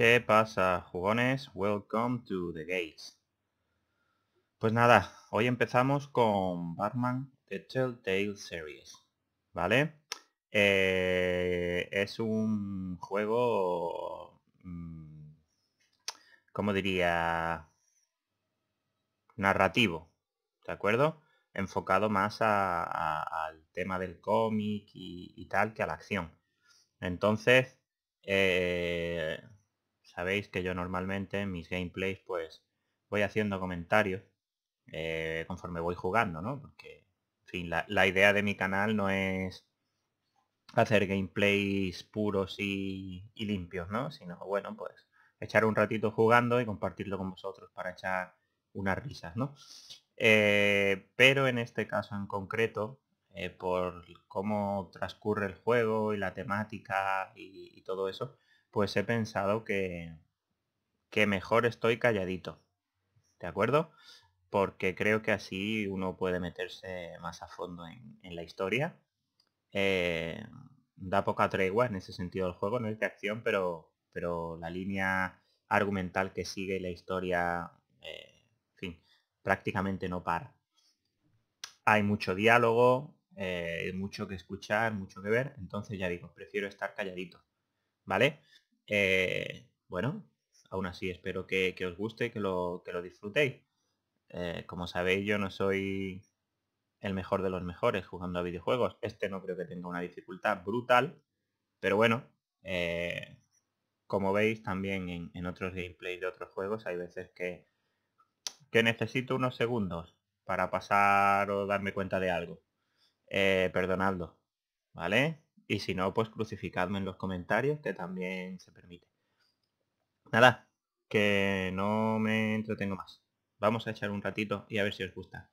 ¿Qué pasa, jugones? Welcome to the gates. Pues nada, hoy empezamos con Batman The Telltale Series, ¿vale? Es un juego, ¿cómo diría? Narrativo, ¿de acuerdo? Enfocado más al tema del cómic y tal que a la acción. Entonces, eh, sabéis que yo normalmente en mis gameplays pues voy haciendo comentarios conforme voy jugando, ¿no? Porque, en fin, la idea de mi canal no es hacer gameplays puros y limpios, ¿no? Sino, bueno, pues echar un ratito jugando y compartirlo con vosotros para echar unas risas, ¿no? Pero en este caso en concreto, por cómo transcurre el juego y la temática y todo eso, pues he pensado que mejor estoy calladito, ¿de acuerdo? Porque creo que así uno puede meterse más a fondo en la historia. Eh, Da poca tregua en ese sentido el juego, no es de acción, pero la línea argumental que sigue la historia, en fin, prácticamente no para. Hay mucho diálogo, mucho que escuchar, mucho que ver, entonces ya digo, prefiero estar calladito, ¿vale? Bueno, aún así espero que os guste y que lo disfrutéis. Como sabéis, yo no soy el mejor de los mejores jugando a videojuegos. Este no creo que tenga una dificultad brutal, pero bueno, como veis también en otros gameplays de otros juegos hay veces que necesito unos segundos para pasar o darme cuenta de algo. Perdonadlo, ¿vale? Y si no, pues crucificadme en los comentarios, que también se permite. Nada, que no me entretengo más. Vamos a echar un ratito y a ver si os gusta.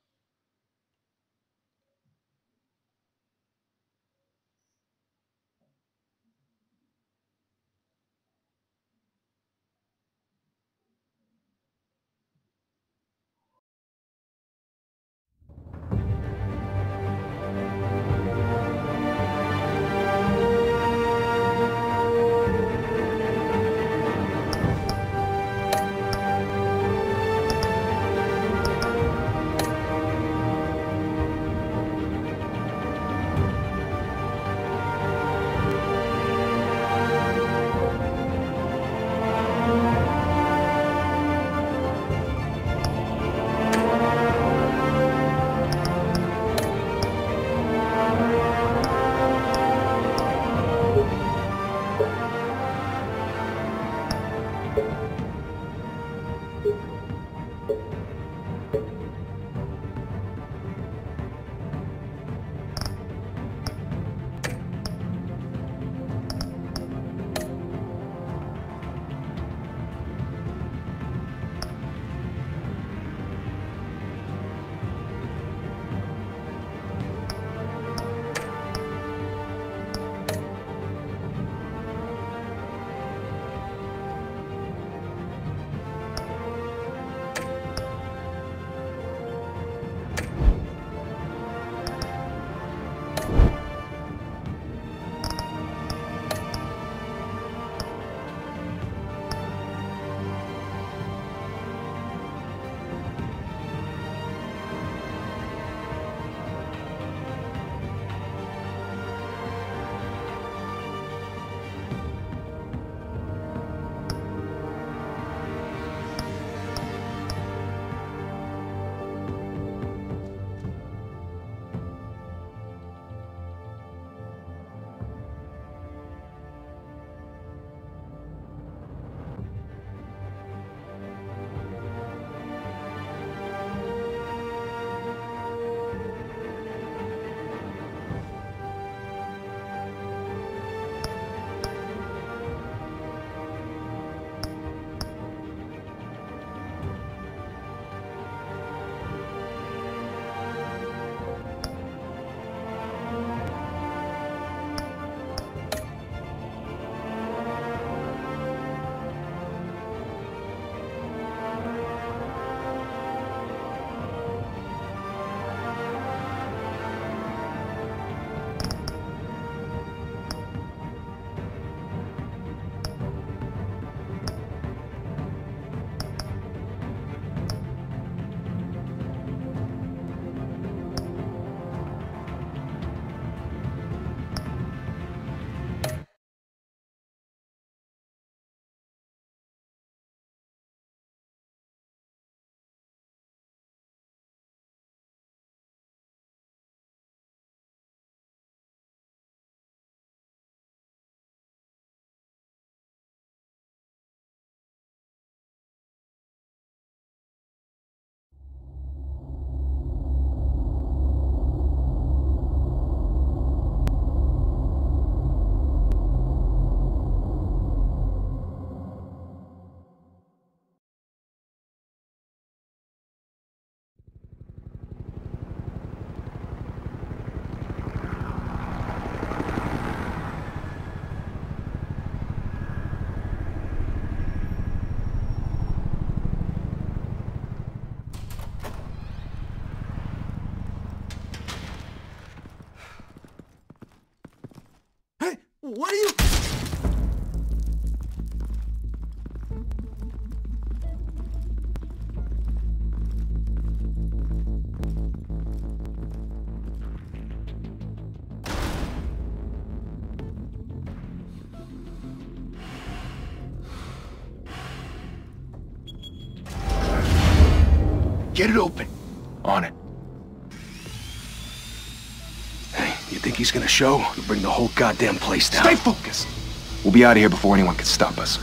What are you... Get it open. On it. Hey, you think he's gonna show? We'll bring the whole goddamn place down. Stay focused! We'll be out of here before anyone can stop us.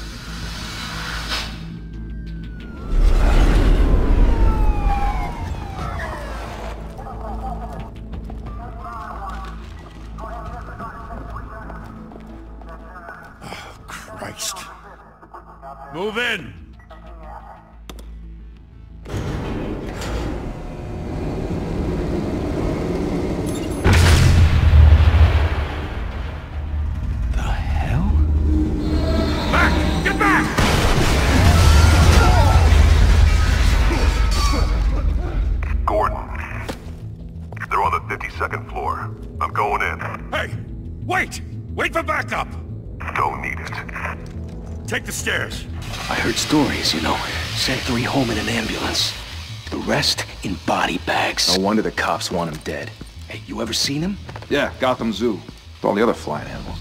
Oh, Christ. Move in! Second floor. I'm going in. Hey! Wait! Wait for backup! Don't need it. Take the stairs. I heard stories, you know. Sent 3 home in an ambulance. The rest in body bags. No wonder the cops want him dead. Hey, you ever seen him? Yeah, Gotham Zoo. With all the other flying animals.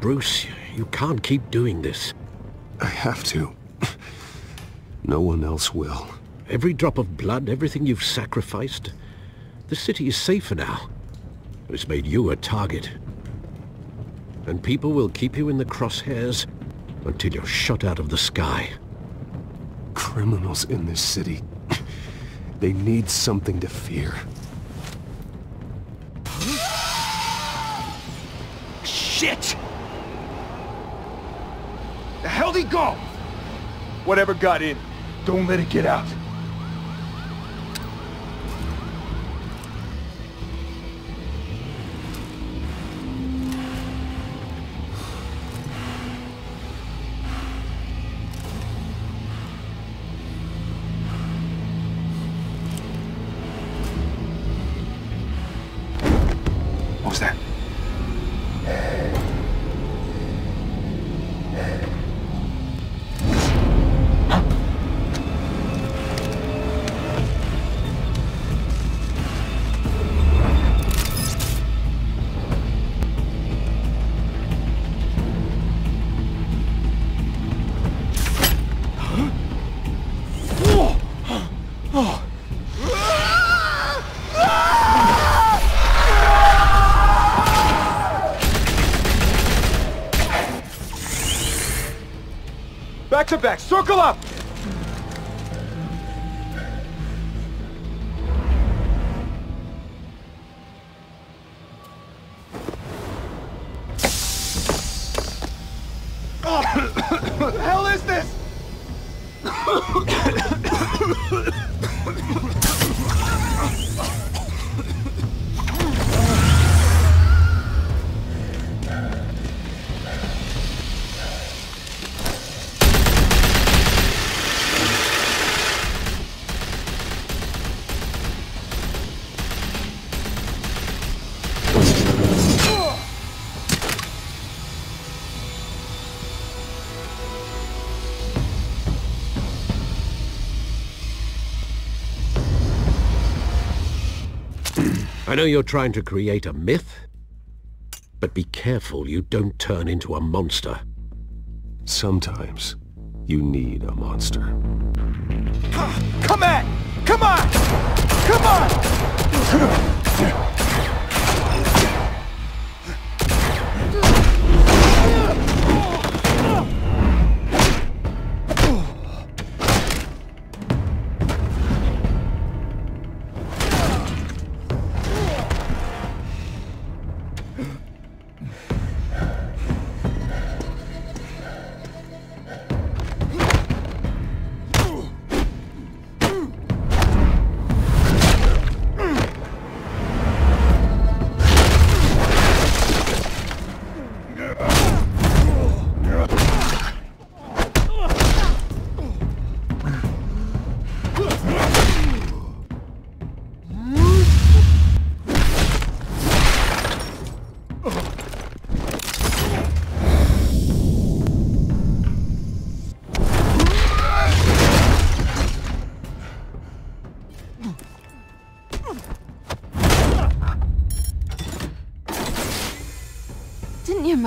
Bruce, you can't keep doing this. I have to. No one else will. Every drop of blood, everything you've sacrificed. The city is safer now. It's made you a target. And people will keep you in the crosshairs until you're shot out of the sky. Criminals in this city. They need something to fear. Shit! The hell'd he go? Whatever got in, don't let it get out. What was that? Back to back, circle up! What the hell is this? I know you're trying to create a myth, but be careful you don't turn into a monster. Sometimes you need a monster. Come at! Come on! Come on!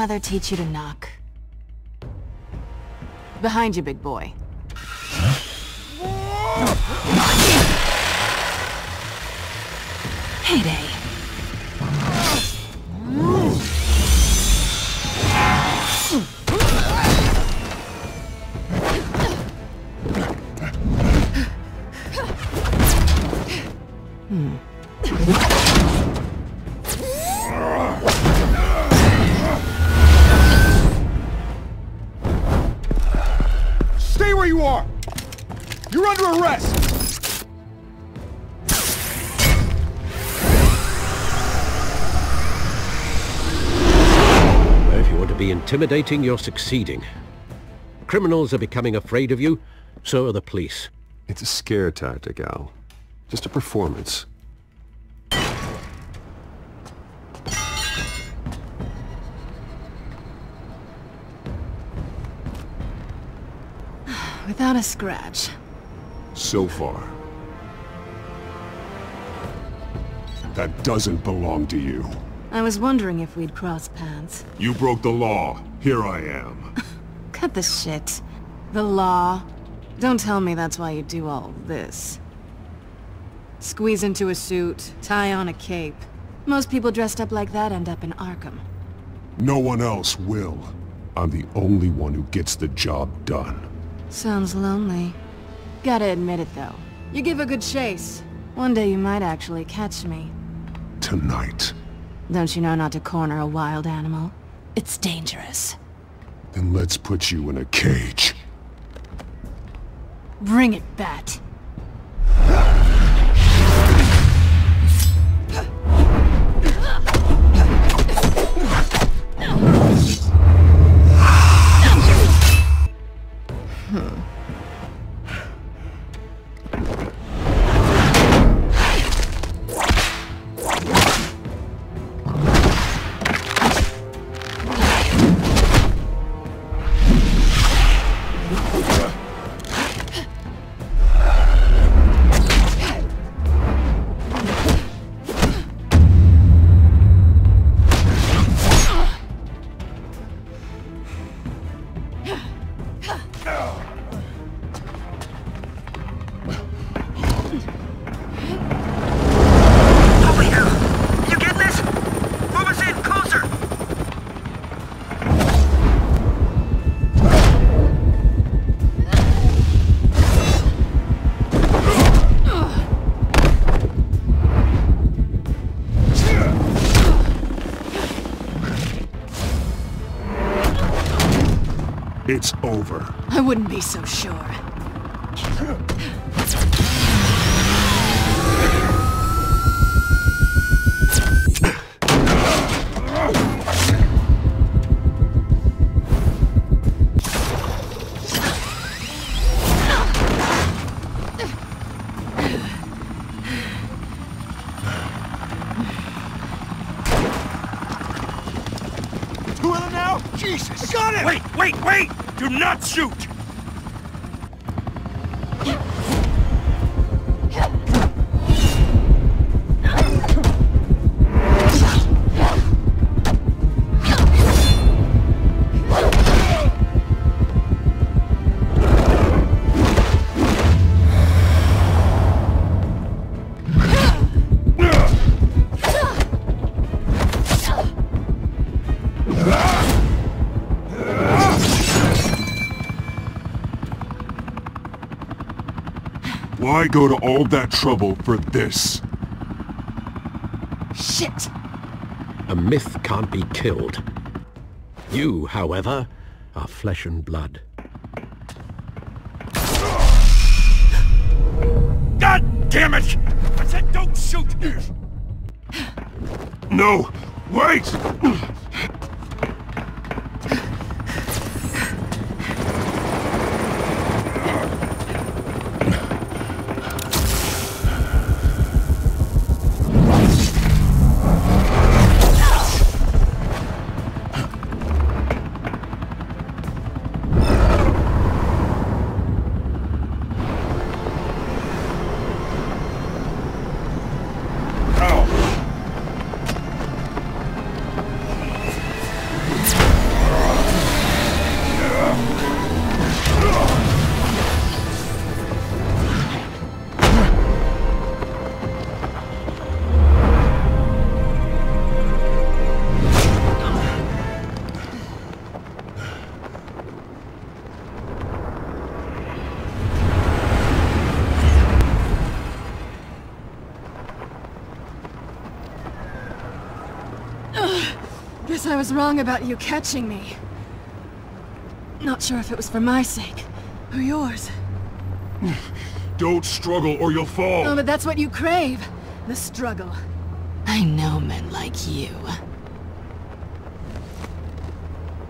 mother teach you to knock? Behind you, big boy. Heyday. Stay where you are! You're under arrest! If you want to be intimidating, you're succeeding. Criminals are becoming afraid of you, so are the police. It's a scare tactic, Al. Just a performance. Without a scratch. So far. That doesn't belong to you. I was wondering if we'd cross paths. You broke the law. Here I am. Cut the shit. The law. Don't tell me that's why you do all this. Squeeze into a suit, tie on a cape. Most people dressed up like that end up in Arkham. No one else will. I'm the only one who gets the job done. Sounds lonely. Gotta admit it, though. You give a good chase. One day you might actually catch me. Tonight. Don't you know not to corner a wild animal? It's dangerous. Then let's put you in a cage. Bring it, Bat. It's over. I wouldn't be so sure. Two of them now? Jesus! I got him! Wait! Do not shoot! Why go to all that trouble for this? Shit! A myth can't be killed. You, however, are flesh and blood. God damn it! I said don't shoot! No! Wait! guess I was wrong about you catching me. Not sure if it was for my sake, or yours. Don't struggle or you'll fall! Oh, but that's what you crave. The struggle. I know men like you.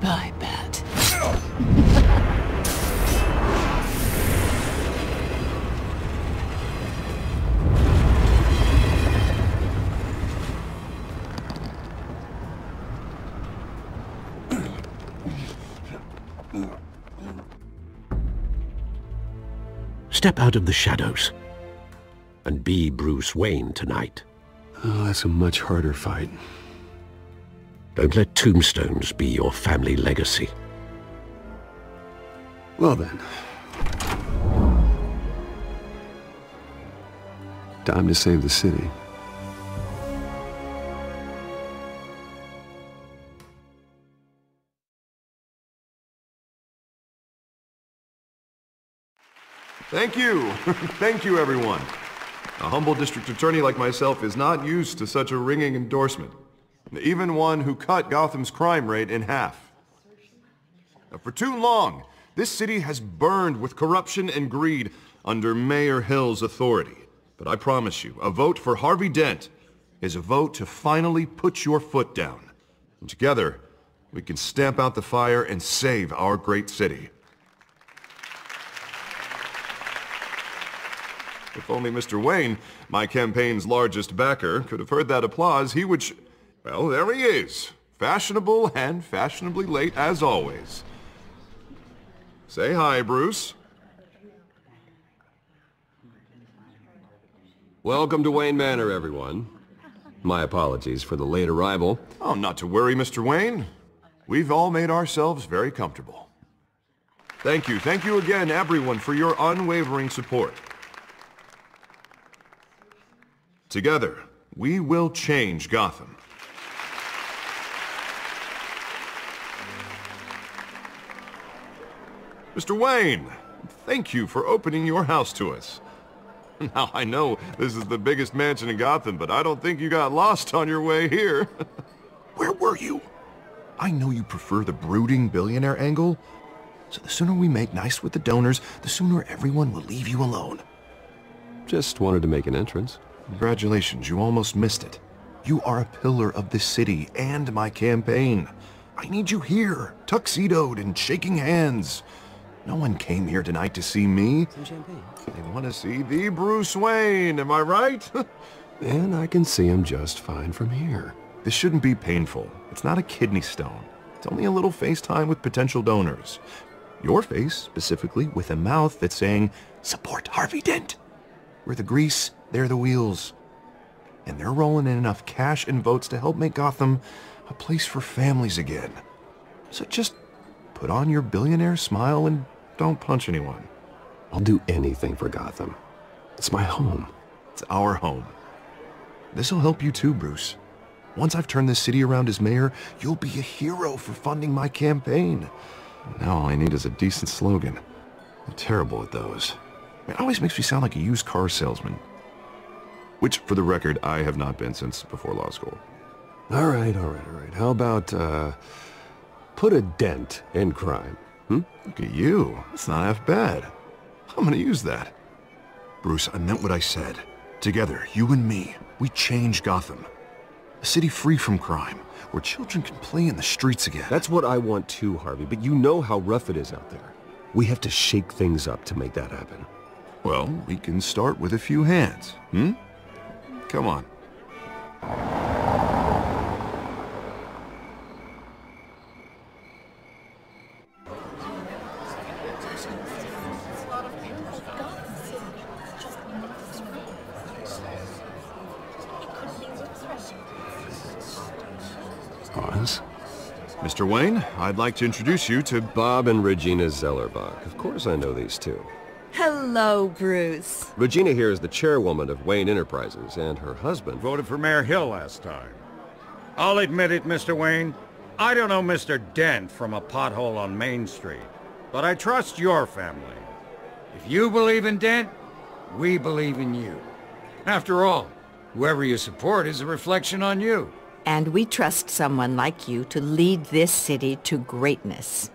I bet. Step out of the shadows and be Bruce Wayne tonight. Oh, that's a much harder fight. Don't let tombstones be your family legacy. Well then. Time to save the city. Thank you. Thank you, everyone. A humble district attorney like myself is not used to such a ringing endorsement. Even one who cut Gotham's crime rate in half. For too long, this city has burned with corruption and greed under Mayor Hill's authority. But I promise you, a vote for Harvey Dent is a vote to finally put your foot down. And together, we can stamp out the fire and save our great city. If only Mr. Wayne, my campaign's largest backer, could have heard that applause, he would well, there he is. Fashionable and fashionably late as always. Say hi, Bruce. Welcome to Wayne Manor, everyone. My apologies for the late arrival. Oh, not to worry, Mr. Wayne. We've all made ourselves very comfortable. Thank you again, everyone, for your unwavering support. Together, we will change Gotham. Mr. Wayne, thank you for opening your house to us. Now, I know this is the biggest mansion in Gotham, but I don't think you got lost on your way here. Where were you? I know you prefer the brooding billionaire angle, so the sooner we make nice with the donors, the sooner everyone will leave you alone. Just wanted to make an entrance. Congratulations, you almost missed it. You are a pillar of this city and my campaign. I need you here, tuxedoed and shaking hands. No one came here tonight to see me. Some champagne. They want to see the Bruce Wayne, am I right? And I can see him just fine from here. This shouldn't be painful. It's not a kidney stone. It's only a little FaceTime with potential donors. Your face, specifically, with a mouth that's saying, support Harvey Dent. We're the grease, they're the wheels. And they're rolling in enough cash and votes to help make Gotham a place for families again. So just put on your billionaire smile and don't punch anyone. I'll do anything for Gotham. It's my home. It's our home. This'll help you too, Bruce. Once I've turned this city around as mayor, you'll be a hero for funding my campaign. Now all I need is a decent slogan. I'm terrible at those. It always makes me sound like a used car salesman. Which, for the record, I have not been since before law school. All right. How about, put a dent in crime? Look at you. That's not half bad. I'm gonna use that. Bruce, I meant what I said. Together, you and me, we change Gotham. A city free from crime, where children can play in the streets again. That's what I want too, Harvey, but you know how rough it is out there. We have to shake things up to make that happen. Well, we can start with a few hands, Come on. Oz? Mr. Wayne, I'd like to introduce you to Bob and Regina Zellerbach. Of course I know these two. Hello, Bruce. Regina here is the chairwoman of Wayne Enterprises, and her husband Voted for Mayor Hill last time. I'll admit it, Mr. Wayne. I don't know Mr. Dent from a pothole on Main Street, but I trust your family. If you believe in Dent, we believe in you. After all, whoever you support is a reflection on you. And we trust someone like you to lead this city to greatness.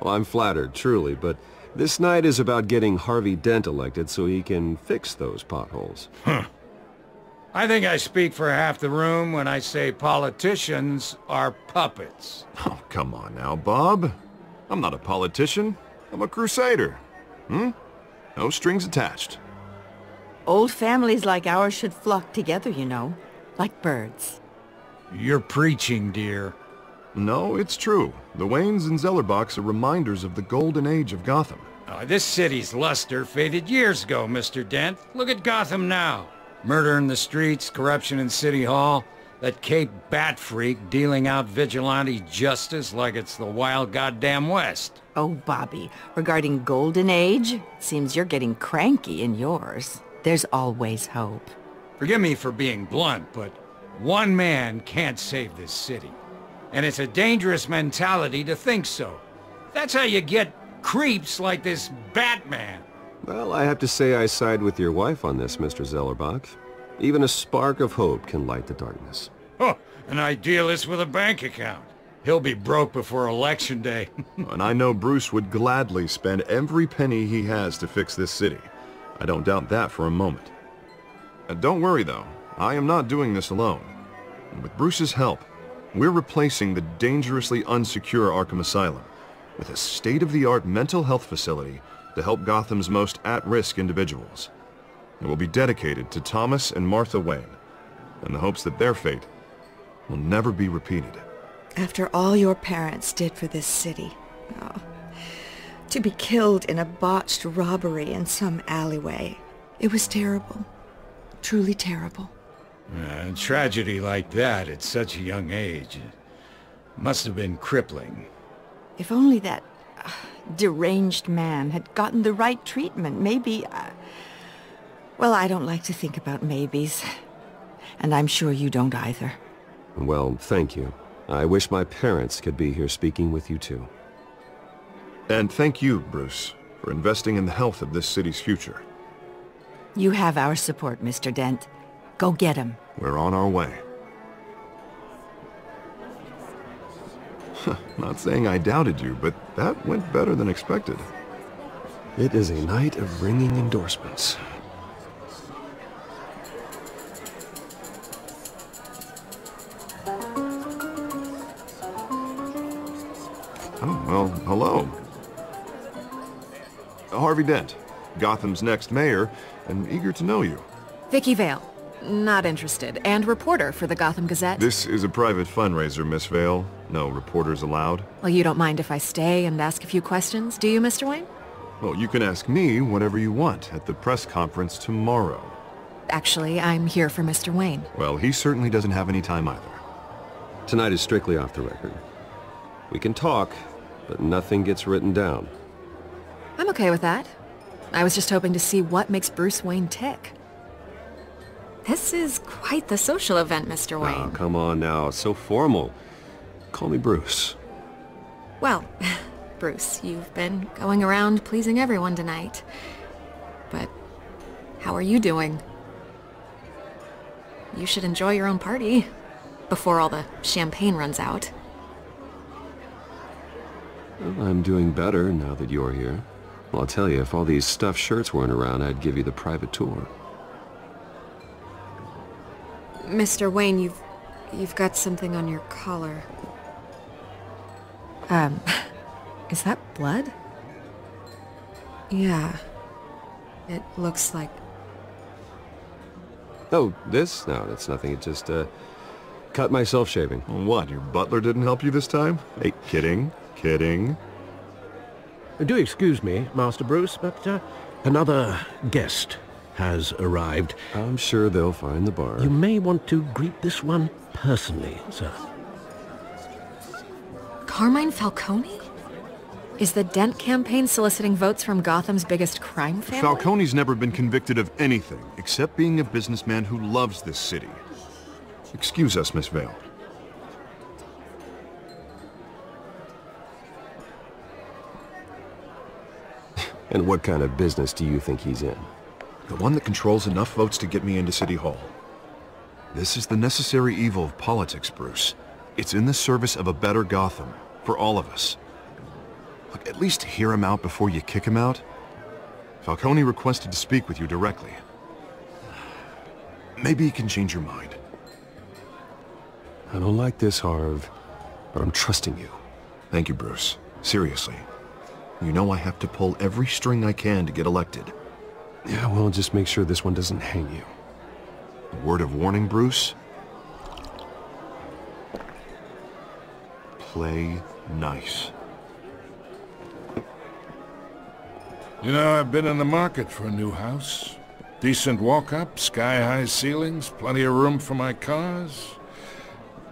Well, I'm flattered, truly, but this night is about getting Harvey Dent elected so he can fix those potholes. I think I speak for half the room when I say politicians are puppets. Oh, come on now, Bob. I'm not a politician. I'm a crusader. No strings attached. Old families like ours should flock together, you know, like birds. You're preaching, dear. No, it's true. The Waynes and Zellerbachs are reminders of the golden age of Gotham. This city's luster faded years ago, Mr. Dent. Look at Gotham now. Murder in the streets, corruption in City Hall, that Cape Bat freak dealing out vigilante justice like it's the wild goddamn West. Oh, Bobby, regarding Golden Age, seems you're getting cranky in yours. There's always hope. Forgive me for being blunt, but one man can't save this city. And it's a dangerous mentality to think so. That's how you get creeps like this Batman. Well, I have to say I side with your wife on this, Mr. Zellerbach. Even a spark of hope can light the darkness. Oh, an idealist with a bank account. He'll be broke before Election Day. And I know Bruce would gladly spend every penny he has to fix this city. I don't doubt that for a moment. Don't worry, though. I am not doing this alone. And with Bruce's help, we're replacing the dangerously unsecure Arkham Asylum with a state-of-the-art mental health facility to help Gotham's most at-risk individuals. It will be dedicated to Thomas and Martha Wayne, in the hopes that their fate will never be repeated. After all your parents did for this city, to be killed in a botched robbery in some alleyway, it was terrible. Truly terrible. A tragedy like that at such a young age must have been crippling. If only that deranged man had gotten the right treatment, maybe... Well, I don't like to think about maybes. And I'm sure you don't either. Well, thank you. I wish my parents could be here speaking with you too. And thank you, Bruce, for investing in the health of this city's future. You have our support, Mr. Dent. Go get him. We're on our way. Not saying I doubted you, but that went better than expected. It is a night of ringing endorsements. Oh, well, hello. Harvey Dent, Gotham's next mayor, and eager to know you. Vicky Vale. Not interested. And reporter for the Gotham Gazette. This is a private fundraiser, Miss Vale. No reporters allowed. Well, you don't mind if I stay and ask a few questions, do you, Mr. Wayne? Well, you can ask me whatever you want at the press conference tomorrow. Actually, I'm here for Mr. Wayne. Well, he certainly doesn't have any time either. Tonight is strictly off the record. We can talk, but nothing gets written down. I'm okay with that. I was just hoping to see what makes Bruce Wayne tick. This is quite the social event, Mr. Wayne. Oh, come on now. It's so formal. Call me Bruce. Well, Bruce, you've been going around pleasing everyone tonight. But how are you doing? You should enjoy your own party before all the champagne runs out. Well, I'm doing better now that you're here. Well, I'll tell you, if all these stuffed shirts weren't around, I'd give you the private tour. Mr. Wayne, you've got something on your collar. Is that blood? Yeah. It looks like... Oh, this? No, that's nothing. It just, cut myself shaving. What, your butler didn't help you this time? Hey, kidding. Kidding. Do excuse me, Master Bruce, but another guest has arrived. I'm sure they'll find the bar. You may want to greet this one personally, sir. Carmine Falcone? Is the Dent campaign soliciting votes from Gotham's biggest crime family? Falcone's never been convicted of anything except being a businessman who loves this city. Excuse us, Miss Vale. And what kind of business do you think he's in? The one that controls enough votes to get me into City Hall. This is the necessary evil of politics, Bruce. It's in the service of a better Gotham, for all of us. Look, at least hear him out before you kick him out. Falcone requested to speak with you directly. Maybe he can change your mind. I don't like this, Harv, but I'm trusting you. Thank you, Bruce. Seriously. You know I have to pull every string I can to get elected. Yeah, well, just make sure this one doesn't hang you. A word of warning, Bruce? Play nice. You know, I've been in the market for a new house. Decent walk-up, sky-high ceilings, plenty of room for my cars.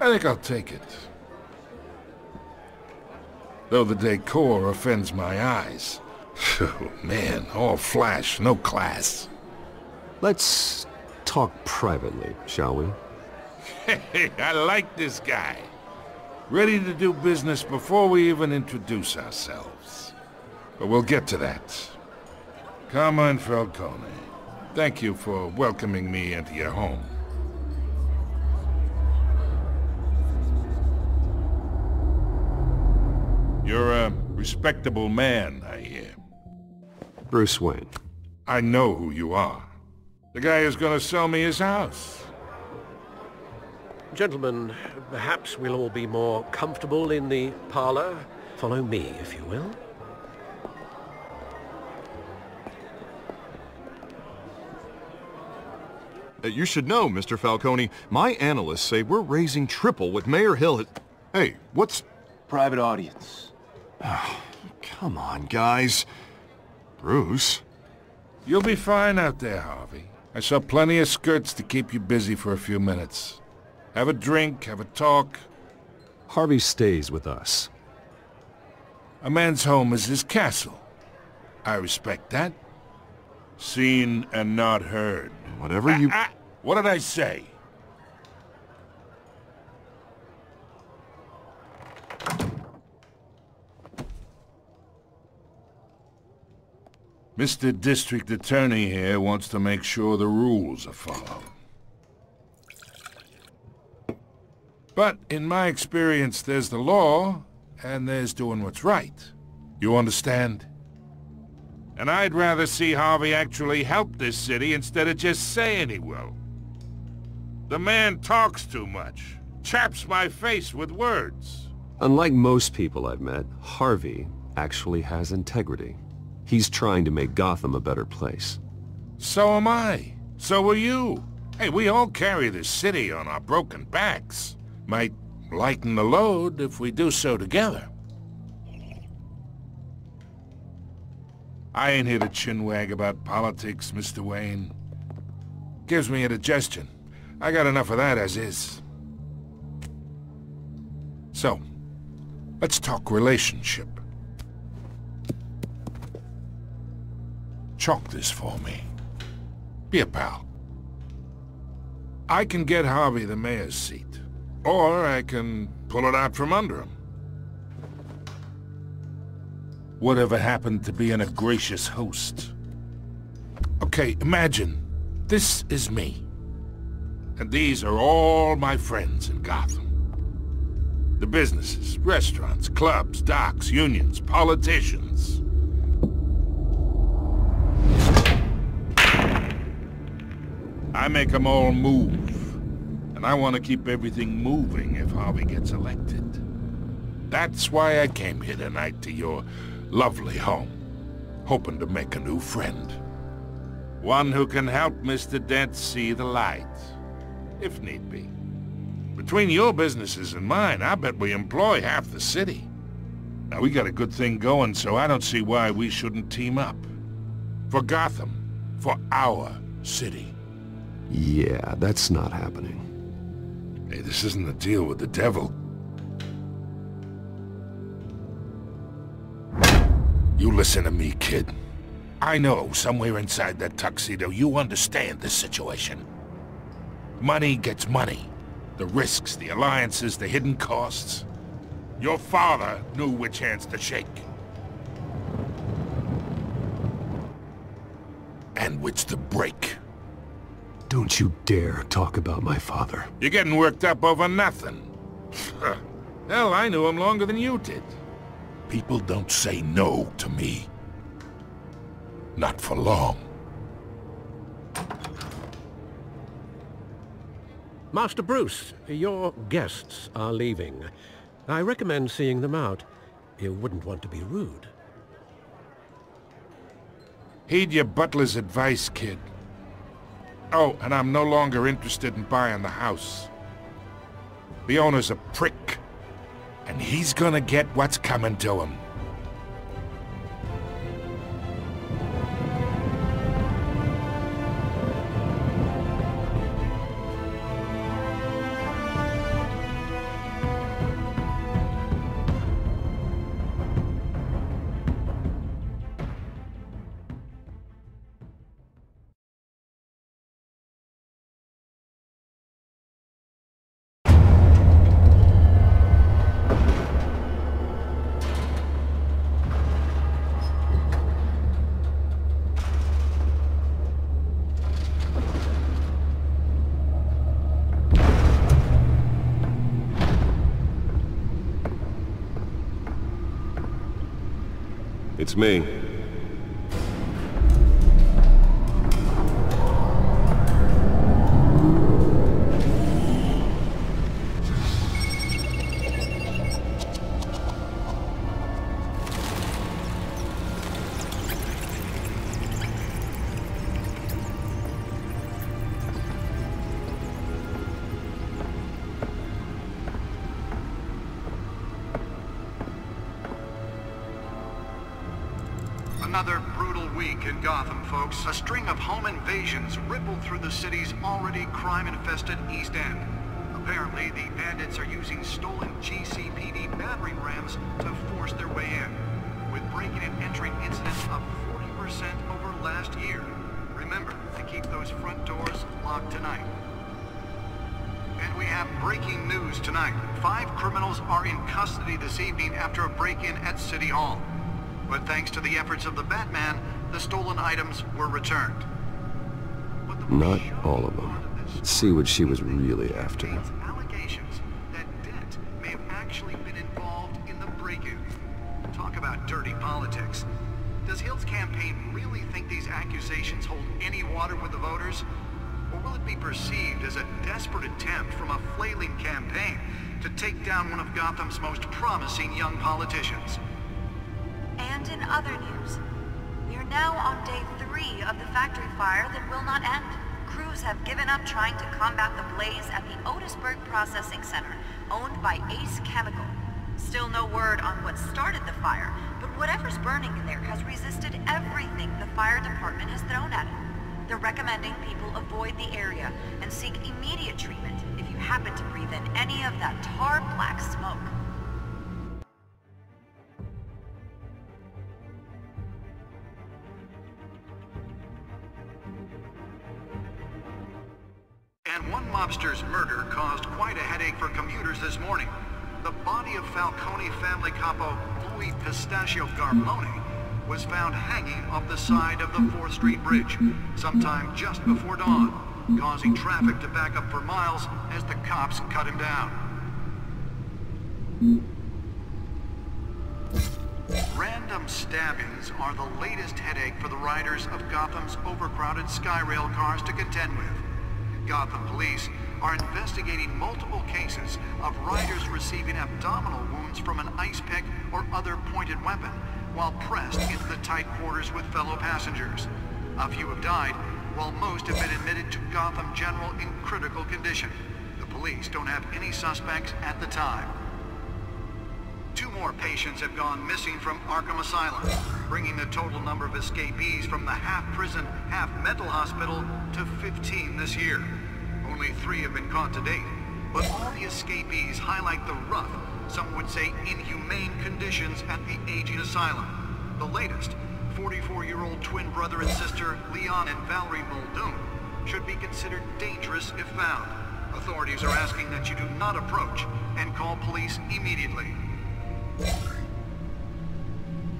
I think I'll take it. Though the decor offends my eyes. Oh, man, all flash, no class. Let's talk privately, shall we? Hey, I like this guy. Ready to do business before we even introduce ourselves. But we'll get to that. Carmine Falcone, thank you for welcoming me into your home. You're a respectable man, I hear. Bruce Wayne. I know who you are. The guy who's gonna sell me his house. Gentlemen, perhaps we'll all be more comfortable in the parlor. Follow me, if you will. You should know, Mr. Falcone, my analysts say we're raising triple what Mayor Hill has... Hey, what's... Private audience. Oh, come on, guys. Bruce? You'll be fine out there, Harvey. I saw plenty of skirts to keep you busy for a few minutes. Have a drink, have a talk. Harvey stays with us. A man's home is his castle. I respect that. Seen and not heard. Whatever you... What did I say? Mr. District Attorney here wants to make sure the rules are followed. But in my experience, there's the law, and there's doing what's right. You understand? And I'd rather see Harvey actually help this city instead of just saying he will. The man talks too much, chaps my face with words. Unlike most people I've met, Harvey actually has integrity. He's trying to make Gotham a better place. So am I. So are you. Hey, we all carry this city on our broken backs. Might lighten the load if we do so together. I ain't here to chinwag about politics, Mr. Wayne. Gives me indigestion. I got enough of that as is. So, let's talk relationship. Chalk this for me. Be a pal. I can get Harvey the mayor's seat, or I can pull it out from under him. Whatever happened to being a gracious host? Okay, imagine, this is me. And these are all my friends in Gotham. The businesses, restaurants, clubs, docks, unions, politicians. I make them all move. And I want to keep everything moving if Harvey gets elected. That's why I came here tonight to your lovely home, hoping to make a new friend. One who can help Mr. Dent see the light, if need be. Between your businesses and mine, I bet we employ half the city. Now, we got a good thing going, so I don't see why we shouldn't team up. For Gotham, for our city. Yeah, that's not happening. Hey, this isn't a deal with the devil. You listen to me, kid. I know somewhere inside that tuxedo you understand this situation. Money gets money. The risks, the alliances, the hidden costs. Your father knew which hands to shake. And which to break. Don't you dare talk about my father. You're getting worked up over nothing. Hell, I knew him longer than you did. People don't say no to me. Not for long. Master Bruce, your guests are leaving. I recommend seeing them out. You wouldn't want to be rude. Heed your butler's advice, kid. Oh, and I'm no longer interested in buying the house. The owner's a prick, and he's gonna get what's coming to him. It's me. Another brutal week in Gotham, folks. A string of home invasions rippled through the city's already crime-infested East End. Apparently, the bandits are using stolen GCPD battering rams to force their way in, with breaking and entering incidents up 40% over last year. Remember to keep those front doors locked tonight. And we have breaking news tonight. 5 criminals are in custody this evening after a break-in at City Hall. But thanks to the efforts of the Batman, the stolen items were returned. Not all of them. Let's see what she was really after. Allegations that Dent may have actually been involved in the break-in. Talk about dirty politics. Does Hill's campaign really think these accusations hold any water with the voters? Or will it be perceived as a desperate attempt from a flailing campaign to take down one of Gotham's most promising young politicians? And in other news, we are now on day 3 of the factory fire that will not end. Crews have given up trying to combat the blaze at the Otisburg Processing Center, owned by Ace Chemical. Still no word on what started the fire, but whatever's burning in there has resisted everything the fire department has thrown at it. They're recommending people avoid the area and seek immediate treatment if you happen to breathe in any of that tar black smoke. And one mobster's murder caused quite a headache for commuters this morning. The body of Falcone family capo Louis Pistachio Garmone was found hanging off the side of the 4th Street Bridge sometime just before dawn, causing traffic to back up for miles as the cops cut him down. Random stabbings are the latest headache for the riders of Gotham's overcrowded Skyrail cars to contend with. Gotham police are investigating multiple cases of riders receiving abdominal wounds from an ice pick or other pointed weapon while pressed into the tight quarters with fellow passengers. A few have died, while most have been admitted to Gotham General in critical condition. The police don't have any suspects at the time. 2 more patients have gone missing from Arkham Asylum, bringing the total number of escapees from the half-prison, half-mental hospital to 15 this year. Only 3 have been caught to date, but all the escapees highlight the rough, some would say inhumane conditions at the aging asylum. The latest, 44-year-old twin brother and sister Leon and Valerie Muldoon, should be considered dangerous if found. Authorities are asking that you do not approach and call police immediately.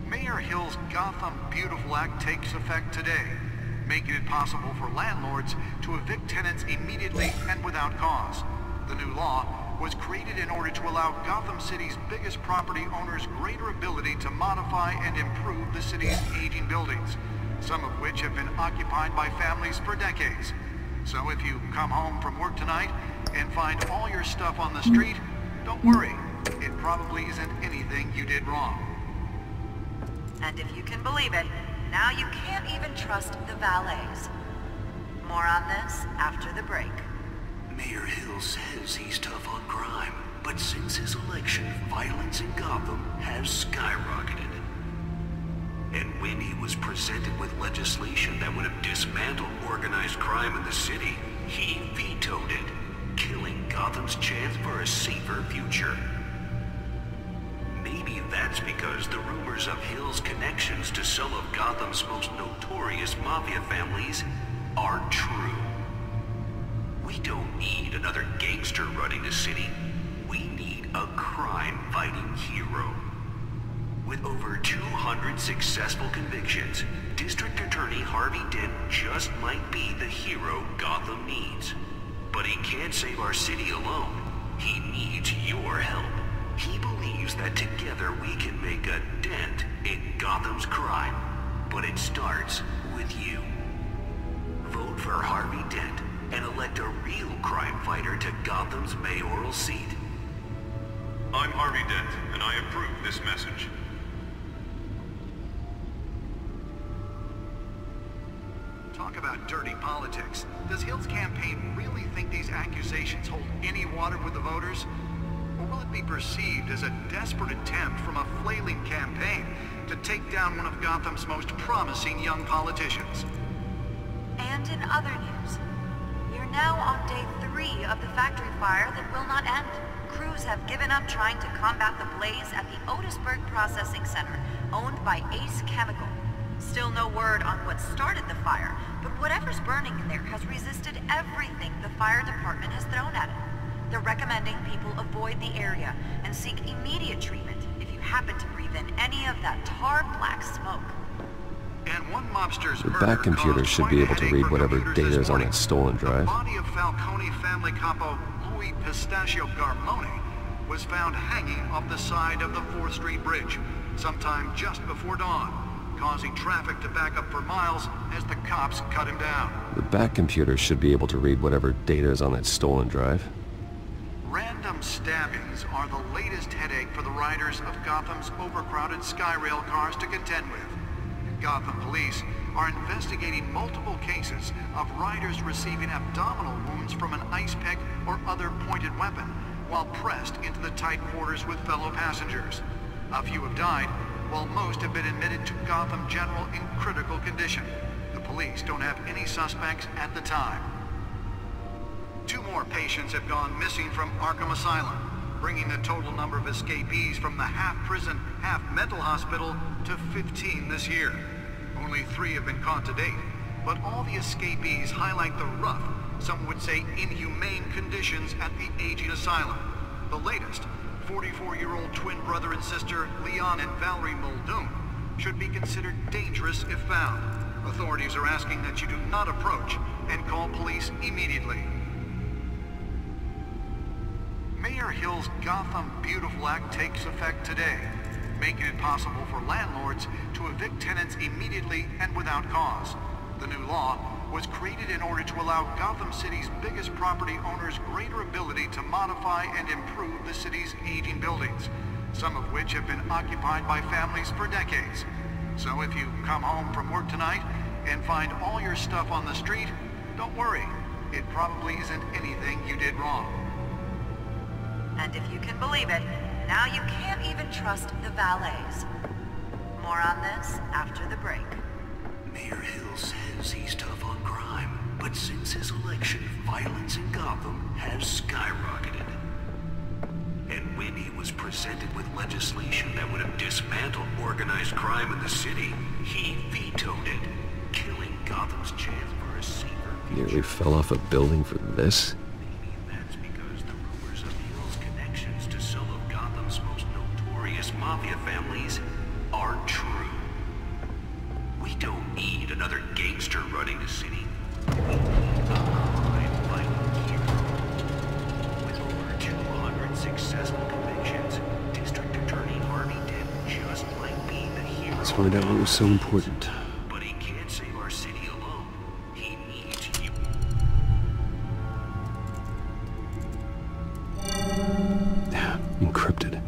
Mayor Hill's Gotham Beautiful Act takes effect today. making it possible for landlords to evict tenants immediately and without cause. The new law was created in order to allow Gotham City's biggest property owners greater ability to modify and improve the city's aging buildings, some of which have been occupied by families for decades. So if you come home from work tonight and find all your stuff on the street, don't worry. It probably isn't anything you did wrong. And if you can believe it, now you can't even trust the valets. More on this after the break. Mayor Hill says he's tough on crime, but since his election, violence in Gotham has skyrocketed. And when he was presented with legislation that would have dismantled organized crime in the city, he vetoed it, killing Gotham's chance for a safer future. Maybe that's because the rumors of Hill's connections to some of Gotham's most notorious mafia families are true. We don't need another gangster running the city. We need a crime-fighting hero. With over 200 successful convictions, District Attorney Harvey Dent just might be the hero Gotham needs. But he can't save our city alone. He needs your help. He believes that together we can make a dent in Gotham's crime. But it starts with you. Vote for Harvey Dent and elect a real crime fighter to Gotham's mayoral seat. I'm Harvey Dent, and I approve this message. Talk about dirty politics. Does Hill's campaign really think these accusations hold any water with the voters? Or will it be perceived as a desperate attempt from a flailing campaign to take down one of Gotham's most promising young politicians? And in other news, we're now on day 3 of the factory fire that will not end. Crews have given up trying to combat the blaze at the Otisburg Processing Center, owned by Ace Chemical. Still no word on what started the fire, but whatever's burning in there has resisted everything the fire department has thrown at it. They're recommending people avoid the area and seek immediate treatment if you happen to breathe in any of that tar black smoke. And one mobster's The back computer should be able to read whatever data is on that stolen drive. The body of Falcone family capo Louis Pistachio Garmone was found hanging off the side of the 4th Street Bridge sometime just before dawn, causing traffic to back up for miles as the cops cut him down. The back computer should be able to read whatever data is on that stolen drive. Random stabbings are the latest headache for the riders of Gotham's overcrowded Skyrail cars to contend with. Gotham police are investigating multiple cases of riders receiving abdominal wounds from an ice pick or other pointed weapon while pressed into the tight quarters with fellow passengers. A few have died, while most have been admitted to Gotham General in critical condition. The police don't have any suspects at the time. 2 more patients have gone missing from Arkham Asylum, bringing the total number of escapees from the half-prison, half-mental hospital to 15 this year. Only 3 have been caught to date, but all the escapees highlight the rough, some would say inhumane conditions at the aging asylum. The latest, 44-year-old twin brother and sister Leon and Valerie Muldoon, should be considered dangerous if found. Authorities are asking that you do not approach and call police immediately. Mayor Hill's Gotham Beautiful Act takes effect today, making it possible for landlords to evict tenants immediately and without cause. The new law was created in order to allow Gotham City's biggest property owners greater ability to modify and improve the city's aging buildings, some of which have been occupied by families for decades. So if you come home from work tonight and find all your stuff on the street, don't worry. It probably isn't anything you did wrong. And if you can believe it, now you can't even trust the valets. More on this after the break. Mayor Hill says he's tough on crime, but since his election, violence in Gotham has skyrocketed. And when he was presented with legislation that would have dismantled organized crime in the city, he vetoed it, killing Gotham's chance for a safer future. Nearly fell off a building for this? Maybe that's because the rumors of Hill's connections to some of Gotham's most notorious mafia families are true. We don't need another gangster running running the city. We need a crime-fighting hero. With over 200 successful convictions, District Attorney Harvey Dent just might be the hero. Let's find out what was so important. But he can't save our city alone. He needs you. Encrypted.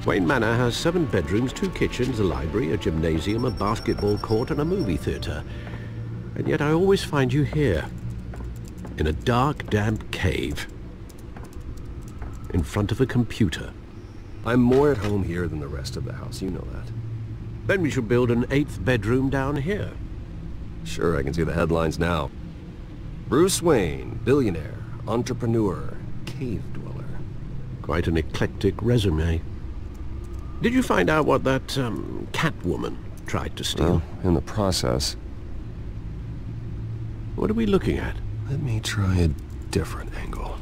Wayne Manor has 7 bedrooms, 2 kitchens, a library, a gymnasium, a basketball court, and a movie theatre. And yet I always find you here, in a dark, damp cave, in front of a computer. I'm more at home here than the rest of the house, you know that. Then we should build an 8th bedroom down here. Sure, I can see the headlines now. Bruce Wayne, billionaire, entrepreneur, cave dweller. Quite an eclectic resume. Did you find out what that, Catwoman tried to steal? Well, in the process. What are we looking at? Let me try a different angle.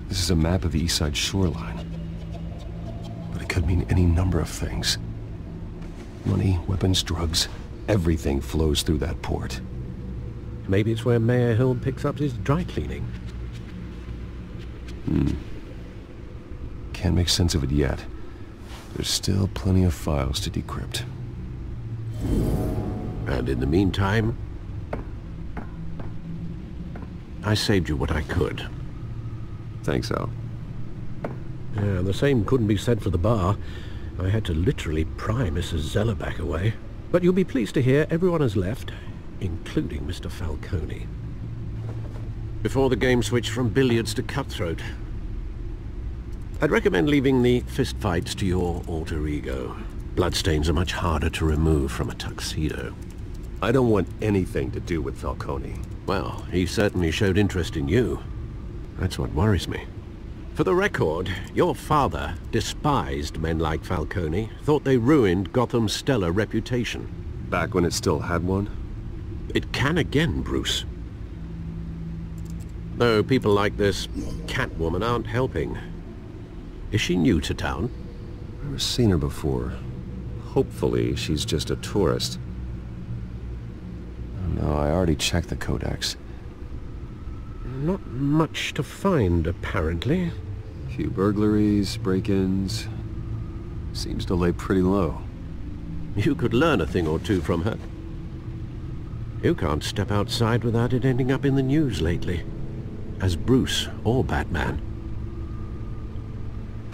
This is a map of the east side shoreline. But it could mean any number of things. Money, weapons, drugs, everything flows through that port. Maybe it's where Mayor Hill picks up his dry cleaning. Can't make sense of it yet. There's still plenty of files to decrypt. And in the meantime, I saved you what I could. Thanks, Al. Yeah, the same couldn't be said for the bar. I had to literally pry Mrs. Zellerback away. But you'll be pleased to hear everyone has left, including Mr. Falcone. Before the game switched from billiards to cutthroat. I'd recommend leaving the fistfights to your alter ego. Bloodstains are much harder to remove from a tuxedo. I don't want anything to do with Falcone. Well, he certainly showed interest in you. That's what worries me. For the record, your father despised men like Falcone, thought they ruined Gotham's stellar reputation. Back when it still had one? It can again, Bruce. Though people like this Catwoman aren't helping. Is she new to town? Never seen her before. Hopefully she's just a tourist. No, I already checked the codex. Not much to find, apparently. Few burglaries, break-ins. Seems to lay pretty low. You could learn a thing or two from her. You can't step outside without it ending up in the news lately. As Bruce or Batman.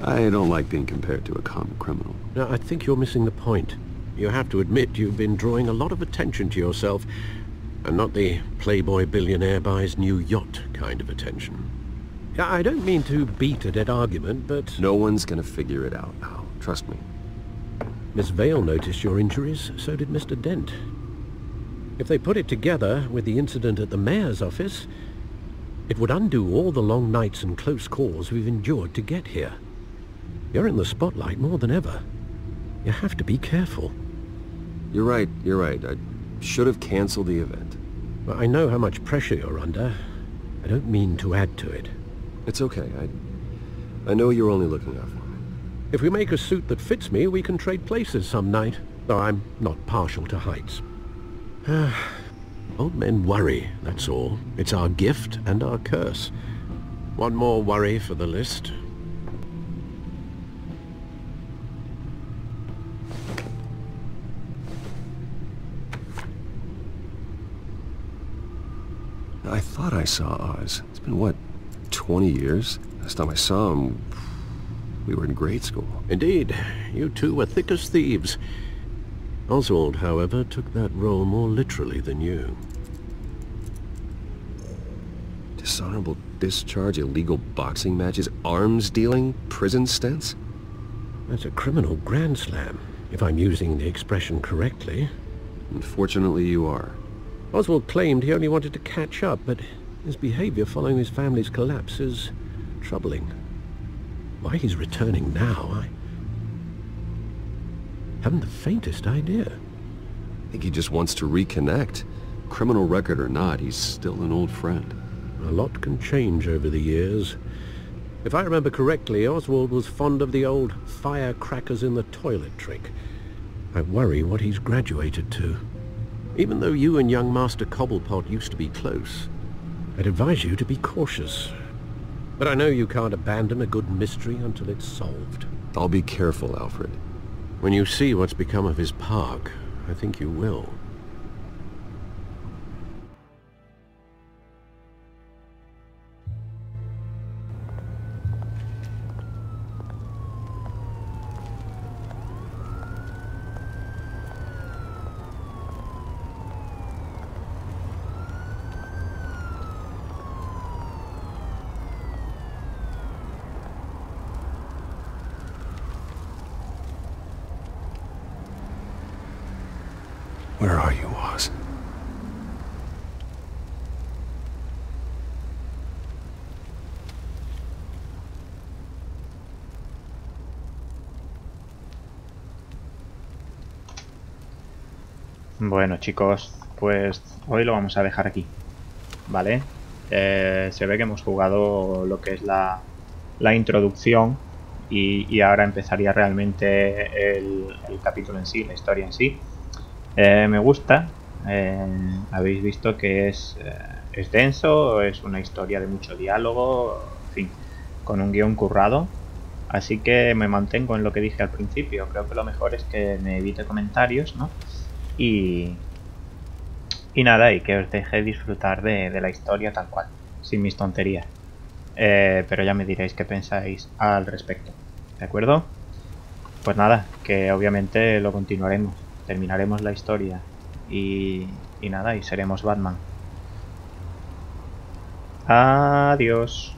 I don't like being compared to a common criminal. No, I think you're missing the point. You have to admit you've been drawing a lot of attention to yourself, and not the playboy billionaire buys new yacht kind of attention. I don't mean to beat a dead argument, but... No one's gonna figure it out, Al. Trust me. Miss Vale noticed your injuries, so did Mr. Dent. If they put it together with the incident at the mayor's office, it would undo all the long nights and close calls we've endured to get here. You're in the spotlight more than ever. You have to be careful. You're right. I should have canceled the event. Well, I know how much pressure you're under. I don't mean to add to it. It's okay. I know you're only looking out for me. If we make a suit that fits me, we can trade places some night. Though I'm not partial to heights. Old men worry, that's all. It's our gift and our curse. One more worry for the list. I thought I saw Oz. It's been, what, 20 years? Last time I saw him, we were in grade school. Indeed. You two were thick as thieves. Oswald, however, took that role more literally than you. Dishonorable discharge, illegal boxing matches, arms dealing, prison stints? That's a criminal grand slam, if I'm using the expression correctly. Unfortunately, you are. Oswald claimed he only wanted to catch up, but his behavior following his family's collapse is troubling. Why he's returning now, I haven't the faintest idea. I think he just wants to reconnect. Criminal record or not, he's still an old friend. A lot can change over the years. If I remember correctly, Oswald was fond of the old firecrackers in the toilet trick. I worry what he's graduated to. Even though you and young Master Cobblepot used to be close, I'd advise you to be cautious. But I know you can't abandon a good mystery until it's solved. I'll be careful, Alfred. When you see what's become of his park, I think you will. Where are you, Oz? Bueno, chicos, pues hoy lo vamos a dejar aquí, ¿vale? Se ve que hemos jugado lo que es la introducción y ahora empezaría realmente el capítulo en sí, la historia en sí. Me gusta, habéis visto que es denso, es una historia de mucho diálogo, en fin, con un guión currado, así que me mantengo en lo que dije al principio. Creo que lo mejor es que me evite comentarios, ¿no? Y nada, y que os deje disfrutar de la historia tal cual, sin mis tonterías, pero ya me diréis qué pensáis al respecto, ¿de acuerdo? Pues nada, que obviamente lo continuaremos. Terminaremos la historia y nada, y seremos Batman. Adiós.